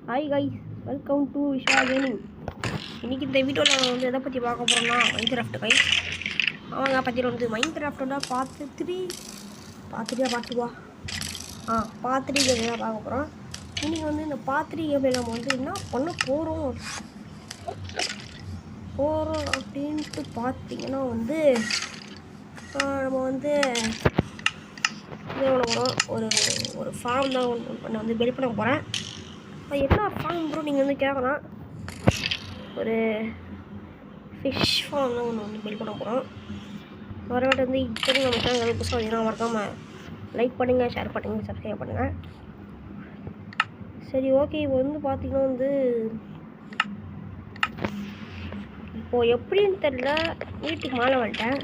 Hi guys, welcome to Vishwa gaming. இன்றைக்கி இந்த வீடியோவில் நம்ம வந்து எதை பற்றி பார்க்க போகிறோம்னா மைன்கிராஃப்ட் கைஸ். அவங்க பற்றி வந்து மைன்கிராஃப்டோட பார்ட் 3 கேம் தான் பார்க்க போகிறோம். இன்றைக்கி வந்து இந்த பார்ட் 3 கேமில் நம்ம வந்து என்ன பண்ண போகிறோம் அப்படின்ட்டு பார்த்தீங்கன்னா வந்து நம்ம வந்து இது பண்ண போகிறோம். ஒரு ஃபார்ம் தான் ஒன்று வந்து பில்ட் பண்ண போகிறேன். என்ன ஃபார்ம் ப்ரோ நீங்கள் வந்து கேட்கலாம். ஒரு ஃபிஷ் ஃபார்ம் தான் ஒன்று வந்து பில்ட் பண்ண போகிறோம். வரவாட்டு வந்து இப்போ நம்ம சேனல் புதுசாக வந்தீங்கன்னா மறக்காமல் லைக் பண்ணுங்கள், ஷேர் பண்ணுங்கள், சப்ஸ்கிரைப் பண்ணுங்கள். சரி ஓகே, இப்போ வந்து பார்த்திங்கன்னா வந்து இப்போது எப்படின்னு தெரில. வீட்டுக்கு மேலே வந்துட்டேன்.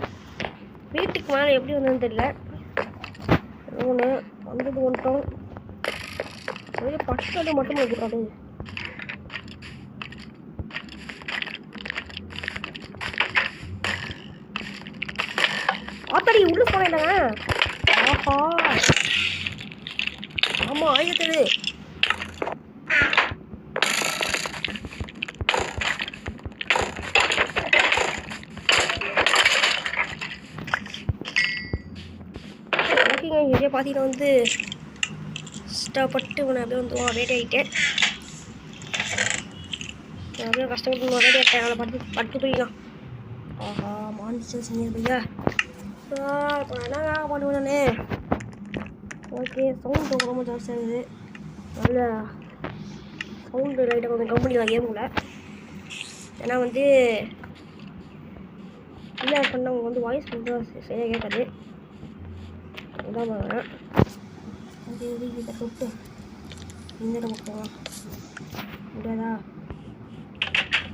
வீட்டுக்கு மேலே எப்படி வந்ததுன்னு தெரில. ஒன்று வந்துட்டோம். பட்டு மட்டும் வைக்கிறாரு. ஆத்தாடி உள்ள போனேன். ஆஹா, ஆமா ஆயிடுது. ஓகேங்க, இதே பார்த்தீங்கன்னா வந்து கஷ்டப்பட்டு உன்னை அப்படியே வந்து வேட்டை ஆகிட்டேன். அப்படியே கஷ்டப்பட்டு வேட்டை ஆகிட்டேன். அதை பட்டு போயிடலாம். ஆஹா, மான்ஸ்டர் சீனியர் பையா. இப்போ என்னங்க பண்ணுவேன் நான். ஓகே, சவுண்டு ரொம்ப ஜாஸ்தியாக இருக்குது. நல்ல சவுண்டு லைட்டாக கொஞ்சம் கம்பெனி தான் கேமுக்குள்ள. ஏன்னா வந்து இல்லை பண்ணவங்க வந்து வாய்ஸ் கொஞ்சம் சரியாக கேட்காது. அதுதான் பாருங்கள். இதை தொட்டு இந்த இடம் போட்டுக்கலாம் முடியாதா?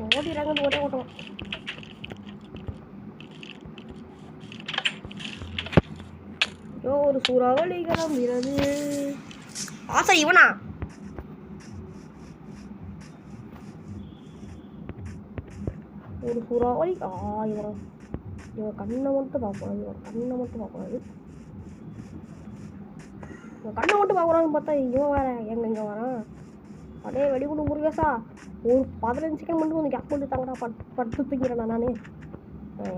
ஓட்டிடுறாங்க. ஓட்டே ஓட்டுவோம். ஒரு சூறாவளி கிளம்புகிறது. ஆசை இவனா? ஒரு சூறாவளி. இவன் கண்ணை மட்டும் பார்க்கக்கூடாது. கண்ணை மட்டும் பார்க்குறான்னு பார்த்தா இவன் வேற எங்க வரான். அப்படியே வெடிகுண்டு முருகேசா, ஒரு 15 செகண்ட் மட்டும் வந்து கேப் போட்டு தாங்கடா. பட்டு தூங்கிறேன் நான்.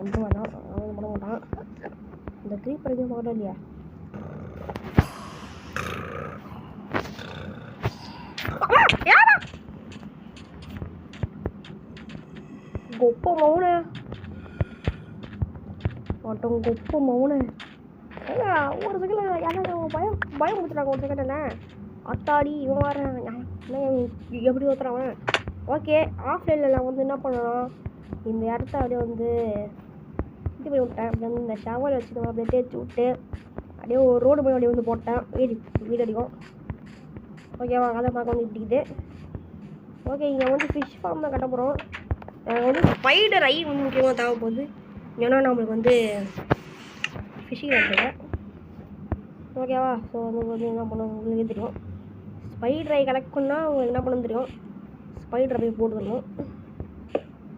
எந்த வேணாம், அவன் பண்ண மாட்டான். இந்த க்ரீப்பர் எங்கேயும் பார்க்கணும் இல்லையா? கொப்ப மவுனே ஒரு செகண்ட் யாராவது பயம் கொடுத்துட்டாங்க. ஒரு செகண்ட் என்ன அத்தாடி இவன் வர எப்படி ஊத்துறான். ஓகே, ஆஃப்லைனில் நான் வந்து என்ன பண்ணணும், இந்த இடத்த அப்படியே வந்து இது பண்ணி விட்டேன். அப்படி வந்து இந்த ஷவர் வச்சுட்டு அப்படியே தேய்ச்சி விட்டு அப்படியே ஒரு ரோடு போய் அப்படியே வந்து போட்டேன். வீடு அடிக்கும். ஓகேவா? அதை பார்க்க வந்து இப்படிக்குது. ஓகே, இங்கே வந்து ஃபிஷ் ஃபார்ம் தான் கட்ட போகிறோம். வந்து ஸ்பைடர் ஐ வந்து முக்கியமாக தேவைப்போகுது. ஏன்னா நம்மளுக்கு வந்து ஃபிஷிங் வந்துடுங்க. ஓகேவா? ஸோ வந்து என்ன பண்ணணும் உங்களுக்கு தெரியும். ஸ்பைடர் ஐ கலெக்ட் பண்ணால் உங்களுக்கு என்ன பண்ணணும் தெரியும். ஸ்பைடரை போய் போட்டுக்கணும்.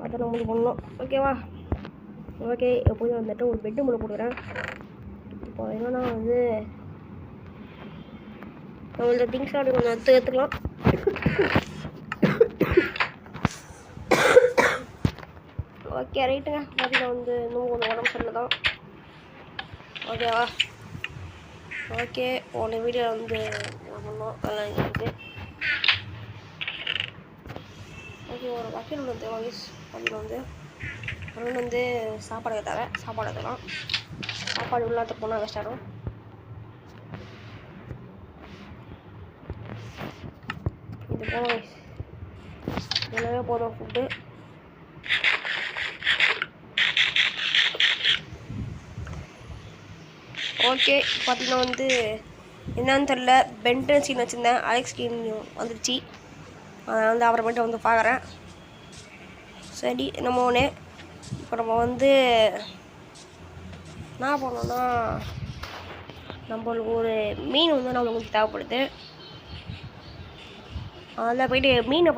அதை நம்மளுக்கு பண்ணணும். ஓகேவா? ஓகே, எப்போயும் வந்துட்டு ஒரு பெட்டு மூலம் போட்டுக்கிறேன். இப்போ என்னன்னா வந்து நம்மளோட திங்ஸ் அப்படி கொஞ்சம் எடுத்துக்கலாம். ஓகே ரைட்டுங்க. அதில் வந்து இன்னும் கொஞ்சம் உடம்பு சரியில்லை தான். ஓகேவா? ஓகே, போன வீடியோ வந்து பண்ணோம் அதெல்லாம் இருக்குது. ஓகே, ஒரு வக்கீல் வந்து வாய்ஸ் அதில் வந்து சாப்பாடு கேட்டாங்க. சாப்பாடு எடுத்துக்கலாம். சாப்பாடு உள்ளாட்டு போனால் வேஸ்ட் ஆகிடும். இது போதும், எல்லாமே போதும் ஃபுட்டு. ஓகே, பார்த்தீங்கன்னா வந்து என்னன்னு தெரில, பென்டன் சீன் வச்சுருந்தேன். அலெக்ஸ் ஸ்கீன் வந்துடுச்சு. அதை வந்து அப்புறமேட்டு வந்து பார்க்குறேன். சரி, நம்ம ஒன்று இப்போ நம்ம வந்து என்ன பண்ணோன்னா, நம்மளுக்கு ஒரு மீன் வந்து நம்மளுக்கு கொஞ்சம் தேவைப்படுது. அதில் போய்ட்டு மீனை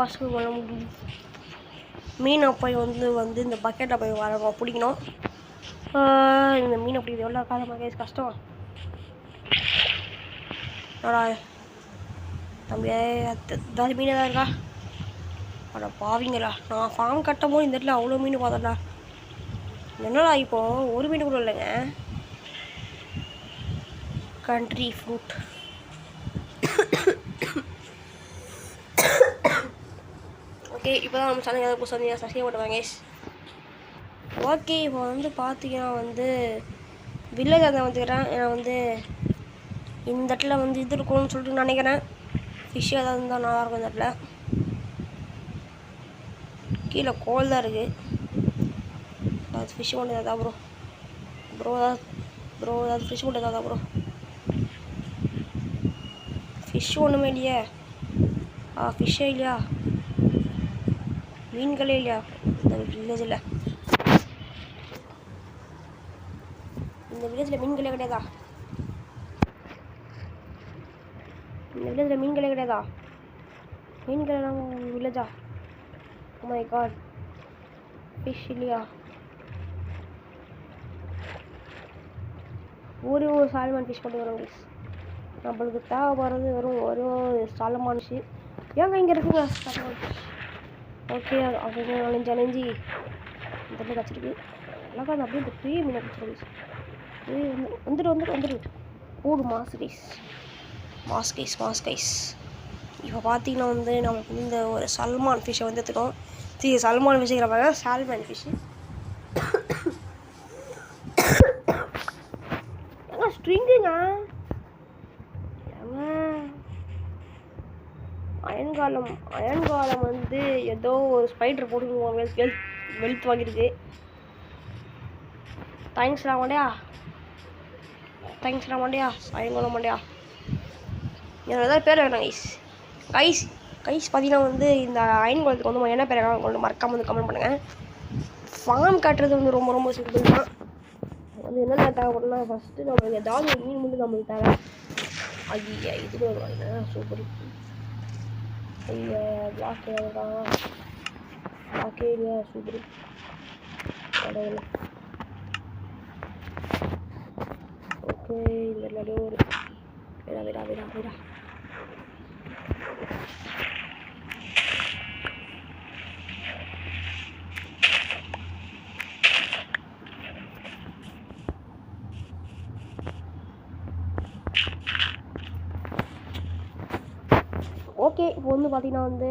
போய் வந்து இந்த பக்கெட்டை போய் பிடிக்கணும். இந்த மீன் அப்படி எவ்வளோ காலமாக கஷ்டம். அப்படியே ஏதாவது மீன் ஏதாவது இருக்கா? அட பாவிங்களா, நான் ஃபார்ம் கட்டும் போது இந்த இடத்துல அவ்வளோ மீன் பார்த்தோம்டா. என்னடா இப்போது ஒரு மீன் கூட இல்லைங்க. Country fruit. ஓகே, இப்போ தான் நம்ம சேனல் ஏதாவது புதுசாக சப்ஸ்கிரைப் பண்ணுவாங்க. ஓகே, இப்போ வந்து பார்த்தீங்கன்னா வந்து வில்லேஜ் அதை வந்துக்கிறேன். ஏன்னா வந்து இந்த இடத்துல வந்து இது இருக்கும்னு சொல்லிட்டு நினைக்கிறேன். ஃபிஷ் ஏதாவது இருந்தால் நல்லாயிருக்கும் இந்த இடத்துல. கீழே கோல் தான் இருக்குது. அது ஃபிஷ் கொண்டு ஏதாவது ப்ரோ ஏதாவது ஃபிஷ் கொண்டு ஏதாவது ப்ரோ. ஃபிஷ் ஒன்றுமே இல்லையே. ஃபிஷ்ஷே இல்லையா? மீன்களே இல்லையா இந்த வில்லேஜில்? இந்த வில்லேஜில் மீன்களே கிடையாதா? இந்த வில்லேஜில் மீன்களே கிடையாதா? மீன்கள் வில்லேஜா? ஓ மை காட், ஃபிஷ் இல்லையா? ஒரு சால்மன் ஃபிஷ் கொண்டு வரோம் ப்ளீஸ். நம்மளுக்கு தேவைப்படுறது வெறும் ஒரு சால்மன் ஃபிஷ். ஏங்க இங்கே இருக்குங்க சால்மன் ஃபிஷ். ஓகே, அவங்க அலைஞ்சி இந்த மாதிரி கச்சிருக்கு. அழகாக அது அப்படியே இந்த பெரிய மீனை கச்சிருக்கு. வந்துடு போடு மாஸ்கைஸ். இப்போ பார்த்தீங்கன்னா வந்து நமக்கு இந்த ஒரு சல்மான் ஃபிஷ்ஷை வந்து எடுத்துக்கோம். சல்மான் ஃபிஷ்ஷுங்கிற மாதிரி சால்மன் ஃபிஷ்ஷு. ஏங்க ஸ்ட்ரிங்குங்க. அயன்காலம் வந்து ஏதோ ஒரு ஸ்பைடர் போட்டு வெல்த் வாங்கியிருக்கு. தேங்க்ஸ்டா மண்டையா. அயன்காலம் மண்டையா. எனக்கு ஏதாவது பேர் வேணும் கைஸ் பார்த்தீங்கன்னா வந்து இந்த அயன்காலத்துக்கு வந்து என்ன பேர் கொண்டு மறக்காமல் வந்து கமெண்ட் பண்ணுங்கள். ஃபார்ம் காட்டுறது வந்து ரொம்ப ரொம்ப சிம்பிள் தான். வந்து என்னென்ன தேவைப்படும்னா ஃபஸ்ட்டு நம்மளுக்கு ஏதாவது ஒரு மீன் மட்டும் நம்மளுக்கு தேவை. ஐயா இது வருவாங்க சூப்பர். ஐயா பிளாக் இல்லையா? சூப்பர். ஓகே, இந்த நடுவே ஒரு விடா. ஓகே, இப்போ வந்து பார்த்தீங்கன்னா வந்து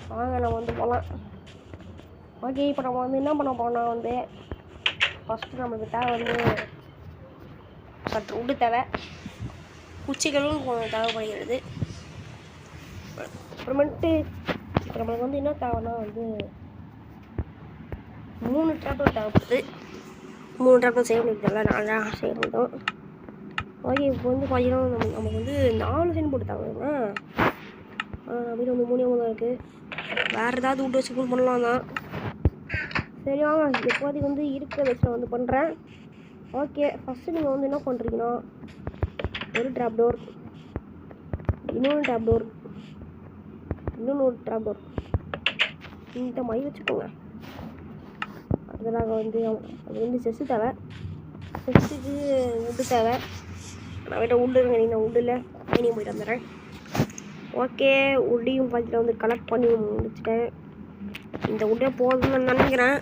வாங்க நம்ம வந்து போகலாம். ஓகே, இப்போ நம்ம வந்து என்ன பண்ண போனால் வந்து ஃபஸ்ட்டு நம்மளுக்கு தேவை வந்து சற்று உண்டு தேவை. குச்சிகளும் கொஞ்சம் தேவைப்படுகிறது. அப்புறமேட்டு இப்போ நம்மளுக்கு வந்து என்ன தேவைன்னா வந்து 3 டிராக்டர் தேவைப்படுது. 3 டிராக்டர் செய்ய முடியுதுல்ல, 4 செய்ய முடியும். ஓகே, இப்போ வந்து பார்த்தீங்கன்னா நமக்கு வந்து 4 சென்ட் போட்டு தேவைங்க. வீடு வந்து 3 தான் இருக்குது. வேறு ஏதாவது விட்டு வச்சு பண்ணலாம் தான். சரி வாங்க, எப்போதைக்கு வந்து இருக்கிற வச்சு நான் வந்து பண்ணுறேன். ஓகே, ஃபஸ்ட்டு நீங்கள் வந்து என்ன பண்ணுறீங்கன்னா ஒரு ட்ராப் டோர், இன்னொரு ட்ராப் டோர், இந்த மாதிரி வச்சுக்கோங்க. அதனால் வந்து அது வந்து செஸ்ஸு தேவை. செஸ்ஸுக்கு உட்டு தேவை. நான் வீட்டை உண்டு இருங்க, நீங்கள் உண்டில் மைனிங் போயிட்டு வந்துடுறேன். ஓகே, உட்டையும் பார்த்துட்டு வந்து கலெக்ட் பண்ணி முடிச்சிட்டேன். இந்த உட்டே போதும்னு நினைக்கிறேன்.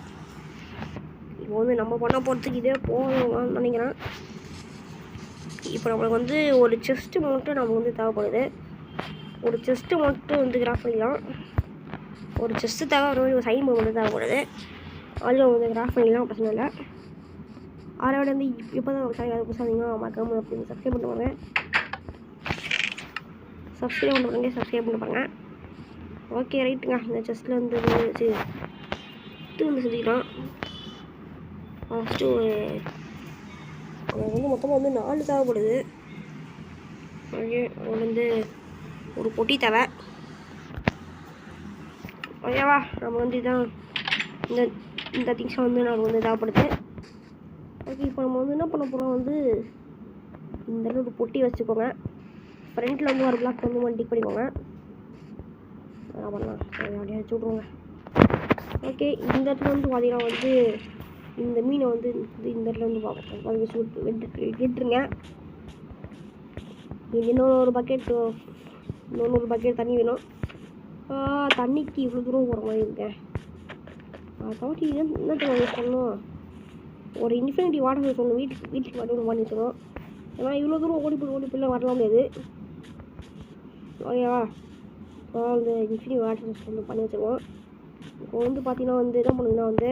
இப்போ வந்து நம்ம பண்ண போகிறதுக்கு இதே போதும்னு நினைக்கிறேன். இப்போ நம்மளுக்கு வந்து ஒரு செஸ்ட்டு மட்டும் நமக்கு வந்து தேவைப்படுது. ஒரு செஸ்ட்டு மட்டும் வந்து கிராஃப்ட் பண்ணிக்கலாம். ஒரு செஸ்ட்டு தேவை, ஒரு சைன் மட்டும் தேவைப்படுது. அதில் வந்து கிராஃப்ட் பண்ணிக்கலாம், பிரச்சனை இல்லை. அதை விட வந்து இப்போ தான் நம்ம சேனல் புதுசாக மறக்காமல் அப்படின்னு சப்ஸ்கிரைப் பண்ணுவாங்க. சப்ஸ்கிரைப் பண்ணுவாங்க. ஓகே ரைட்டுங்க. இந்த செஸ்ட்டில் வந்து வந்து செஞ்சுக்கலாம். ஃபஸ்ட்டு அவங்களுக்கு வந்து மொத்தமாக வந்து 4 தேவைப்படுது. ஓகே, அவங்களுக்கு வந்து ஒரு பொட்டி தேவை. ஓகேவா, நம்ம வந்து இதான் இந்த திங்ஸை வந்து நமக்கு வந்து தேவைப்படுது. ஓகே, இப்போ நம்ம வந்து என்ன பண்ண போகிறோம் வந்து இந்த ஒரு பொட்டி வச்சுக்கோங்க. ஃப்ரண்ட்டில் வந்து ஒரு பிளாக் வந்து டிக் பண்ணிக்கோங்க. என்ன பண்ணலாம், அப்படியே வச்சு விட்ருவோங்க. ஓகே, இந்த இடத்துல வந்து பார்த்தீங்கன்னா வந்து இந்த மீனை வந்து இந்த இடத்துல வந்து பார்க்க வச்சு விட்டுருங்க. இன்னொரு பக்கெட் இன்னொரு பக்கெட் தண்ணி வேணும். தண்ணிக்கு இவ்வளோ தூரம் போகிற மாதிரி இருக்கேன். கவுட்டி என்ன யூஸ் பண்ணணும், ஒரு இன்ஃபினிட்டி வாட்டர் சொல்லணும். வீட்டுக்கு மட்டும் பண்ணி வச்சுக்கணும். ஏன்னா இவ்வளோ தூரம் ஓடி போய் வரலாம் முடியாது. ஓகேவா, இப்போ வந்து இன்ஃபினிட்டி வாட்டர் சொல்லணும் பண்ணி வச்சுருவோம். இப்போ வந்து பார்த்தீங்கன்னா வந்து என்ன பண்ணுங்கன்னா வந்து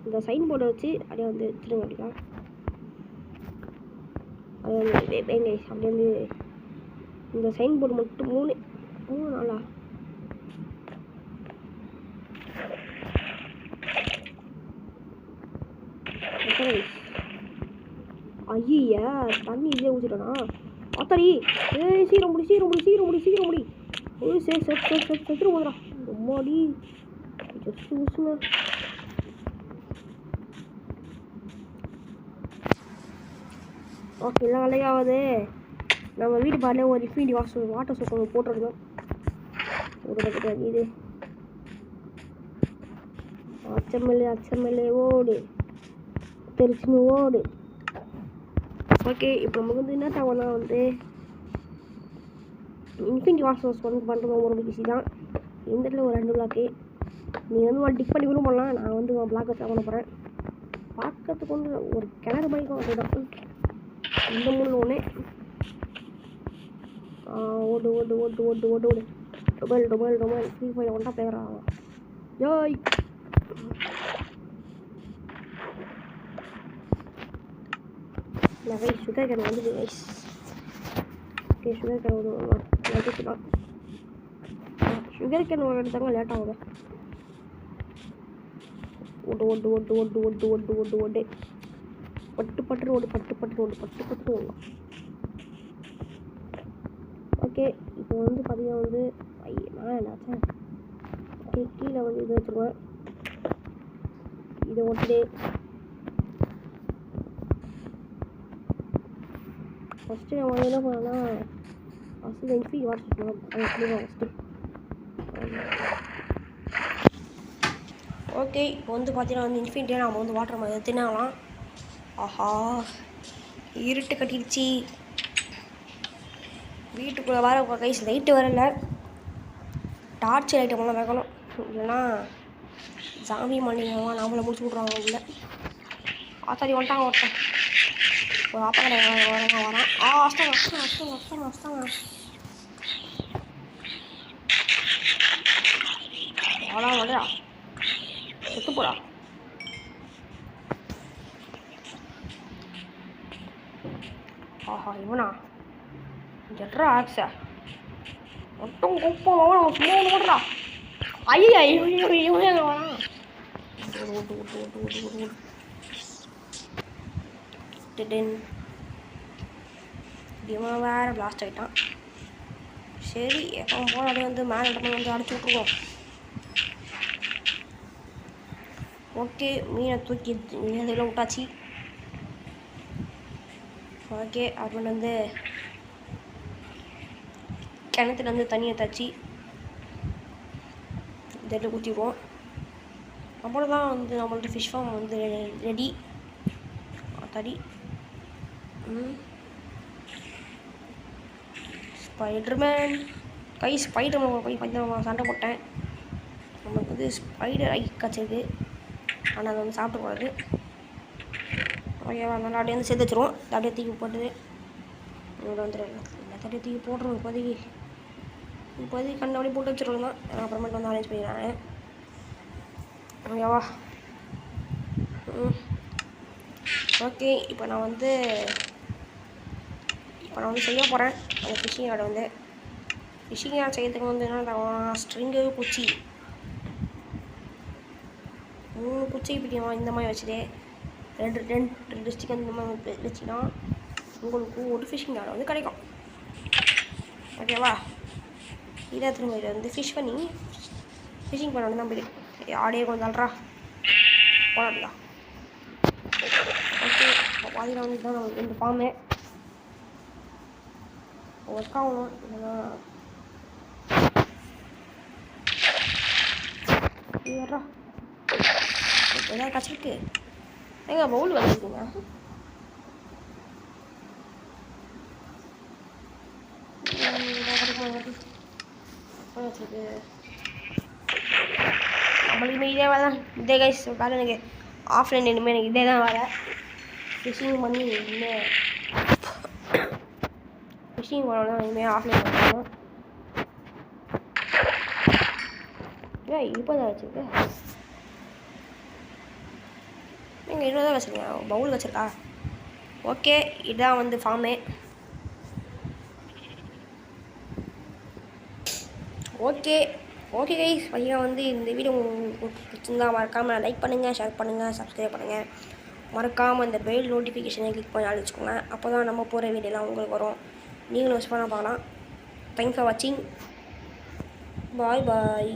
இந்த சைன் போர்டை வச்சு அப்படியே வந்து வச்சுருங்க. அப்படின்னா அது வந்து அப்படி வந்து இந்த சைன் போர்டு மட்டும் மூணு நாளா ஐயா தண்ணி இதே ஊற்றிட்டோனா ஆத்தாடி. சீக்கிரம் முடி. செத்துரு போதுடா. ரொம்படி ஜஸ்ட் ஊசுங்க. ஓகே, எல்லாம் வேலையாவது நம்ம வீட்டு பாட்டில் ஒரு இன்ஃபினிட்டி வாட்டர் சோர்ஸ் ஒன்று போட்டுருந்தோம். ஒரு பக்கெட் இது அச்சமல்லே ஓடு தெரிச்சுன்னு ஓடு. ஓகே, இப்போ நமக்கு வந்து என்ன தேவைன்னா வந்து இன்ஃபினிட்டி வாட்டர் சோர்ஸ் வந்து பண்ணுறது ரொம்ப ஈஸி தான். இந்த இடத்துல ஒரு 2 பிளாக்கு நீங்கள் வந்து டிக் பண்ணி கூட பண்ணலாம். நான் வந்து பிளாக் வச்சு பண்ண போகிறேன். பார்க்கறதுக்கு வந்து ஒரு கிணறு பைக்கும் அதுதான். இந்த 3 ஒன்று ஓடு டொபைல் ஃப்ரீ ஃபயர் ஒன்றா பிளேயராக யோய். நிறைய சுகர் கேன் வந்து ஓகே, சுகர் கேன் எடுத்துக்கலாம். சுகர் கேன் ஒரு எடுத்தாங்க லேட் ஆகுது. ஓடு பட்டு ஓடு. ஓகே, இப்போ வந்து பார்த்தீங்கன்னா வந்து நான் என்னாச்சேன். ஓகே, கீழே வந்து இது வச்சுருவேன். இதை ஒட்டுது. ஃபஸ்ட்டு நம்ம வந்து என்ன பண்ணோன்னா ஃபஸ்ட்டு இன்ஃபினிட்டி வாட்டர் சொல்லலாம். அதை சொல்லுவோம் ஃபஸ்ட்டு. ஓகே, இப்போ வந்து பார்த்தீங்கன்னா வந்து இன்ஃபினிட்டியாக நம்ம வந்து வாட்டர் மாதிரி தின்னலாம். ஆஹா, இருட்டு கட்டிடுச்சு. வீட்டுக்குள்ளே வர கைஸ் லைட்டு வரல. டார்ச் லைட்டை மூலம் வைக்கணும், இல்லைன்னா சாமி மணிங்கம்மா நம்மளை முடிச்சு விட்ருவாங்க உள்ள. ஆத்தாடி வந்துட்டாங்க ஒருத்தன். ஒரு ஆப்பா கடை வரான். வஸ்தாங்க. வரா செத்து போடா. ஆஹா, இவனா ஜெட்ரா ஆக்ஸா ஒட்டும் குப்பம் சும்மா ஒன்று போடுறா. ஐயா இவன் எங்கே வரான். இவன் வேற பிளாஸ்ட் ஆகிட்டான். சரி, எப்போ போன அப்படியே வந்து மேலே வந்து அடிச்சு விட்ருவோம். ஓகே, மீனை தூக்கி இதெல்லாம் விட்டாச்சு. ஓகே, அப்புறம் வந்து கிணத்துல வந்து தண்ணியை தச்சு இதில் ஊற்றிடுவோம். அப்புறம் தான் வந்து நம்மள்ட்ட ஃபிஷ் ஃபார்ம் வந்து ரெடி. தடி ஸ்பைடர்மேன் ஸ்பைடர்மேன் போய் கொஞ்சம் சண்டை போட்டேன். நமக்கு வந்து ஸ்பைடர் ஐ கச்சிருக்கு, ஆனால் அதை வந்து சாப்பிடக்கூடாது. ஓகேவா, நல்லா அப்படியே வந்து சேர்த்து வச்சுருவோம். அப்படியே தூக்கி போட்டு இங்கே வந்துடும். எல்லாத்தையும் தூக்கி போட்டுருவோம். இப்போதைக்கு கண்ணு அப்படியே போட்டு வச்சுருவோம் தான். அப்புறமேட்டு வந்து அரேஞ்ச் பண்ணிடுறேன். ஓகேவா. ஓகே, இப்போ நான் வந்து செய்ய போகிறேன் அந்த ஃபிஷ்ஷிங் ஆடை வந்து. ஃபிஷ்ஷிங் ஆட் செய்யறதுக்கு வந்து என்ன ஸ்ட்ரிங்கு, குச்சி, 3 குச்சி பிடிக்குமா இந்த மாதிரி வச்சுட்டு ரெண்டு ஸ்டிக் இந்த மாதிரி வச்சுன்னா உங்களுக்கு ஒரு ஃபிஷ்ஷிங் ஆடை வந்து கிடைக்கும். ஓகேவா. இதை திரும்ப இதை வந்து ஃபிஷ்ஷிங் பண்ண தான் போயிடும். ஆடையே கொஞ்சம் அல்றா போடலாம். ஓகே, இப்போ பார்த்தீங்கன்னா வந்து இதுதான் நம்ம 2 ஃபார்மு ஒர்க் ஆகணும். இல்லைன்னா ஏறா ஏதாவது கச்சிருக்கு. எங்க பவுல் வந்துருக்குங்க. வச்சுருக்கு நம்மளுக்குமே இதே வேலை தான். இதே கைஸ் வேலை எனக்கு ஆஃப்லைன் இனிமேல் எனக்கு இதே தான் வேலை. ஃபிஷிங் பண்ணி இனிமேல் ஃபிஷிங் பண்ணலாம். இனிமேல் ஆஃப்லைன் பண்ணணும். இப்போ தான் வச்சுருக்கு. நீங்கள் 20 தான் வச்சுருக்கீங்க. பவுல் வச்சுருக்கா. ஓகே, இதுதான் வந்து ஃபார்மே. ஓகே ஓகே கைஸ், பையன் வந்து இந்த வீடியோ உங்களுக்கு பிடிச்சிருந்தா மறக்காமல் லைக் பண்ணுங்கள், ஷேர் பண்ணுங்கள், சப்ஸ்கிரைப் பண்ணுங்கள். மறக்காமல் இந்த பெல் நோட்டிஃபிகேஷனை கிளிக் பண்ணி அழைச்சிக்கோங்க. அப்போ தான் நம்ம போகிற வீடியோலாம் உங்களுக்கு வரும். நீங்களும் மிஸ் பண்ண பார்க்கலாம். தேங்க்ஸ் ஃபார் வாட்சிங். பாய் பாய்.